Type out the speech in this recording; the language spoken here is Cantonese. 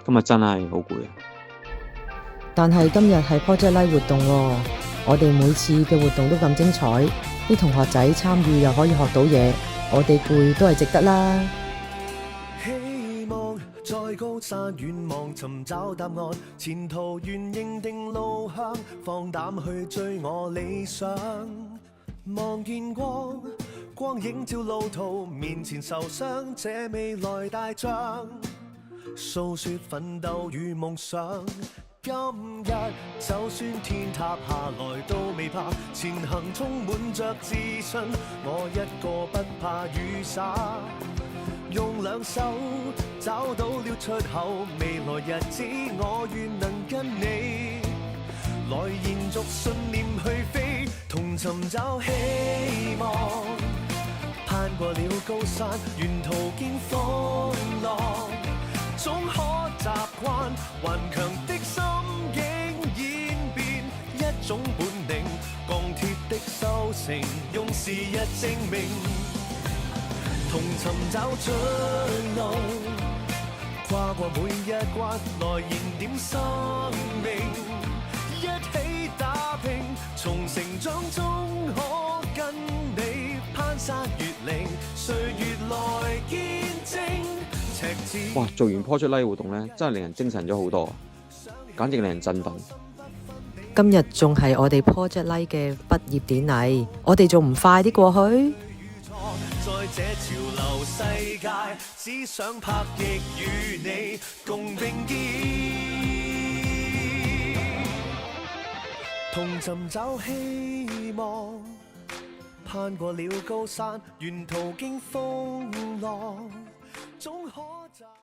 今日真係好攰啊！但係今日係 Project Live 活動喎，我哋每次嘅活動都咁精彩，啲同學仔參與又可以學到嘢，我哋攰都係值得啦。希望在高山遠望尋找答案，前途願認定路向，放膽去追我理想。望見光，光影照路途，面前受傷，這未來大仗，訴說奮鬥與夢想。今日就算天塌下來都未怕，前行充滿着自信，我一個不怕雨灑，用兩手找到了出口，未來日子我願能跟你來延續信念去飛，同尋找希望，攀過了高山，沿途見風浪，總可習慣頑強的心境演變一種本領，鋼鐵的收成用時日證明，同尋找出路，跨過每一關來燃點生命，一起打拼，從成長中可跟你攀山越嶺，歲月來見證。哇！做完 Project Live 活動咧，真係令人精神咗好多，簡直令人振奮。今日仲係我哋 Project Live 嘅畢業典禮，我哋仲唔快啲過去？在這潮流世界，只想拍翼與你共並肩，同尋找希望，攀過了高山，沿途經風浪，總可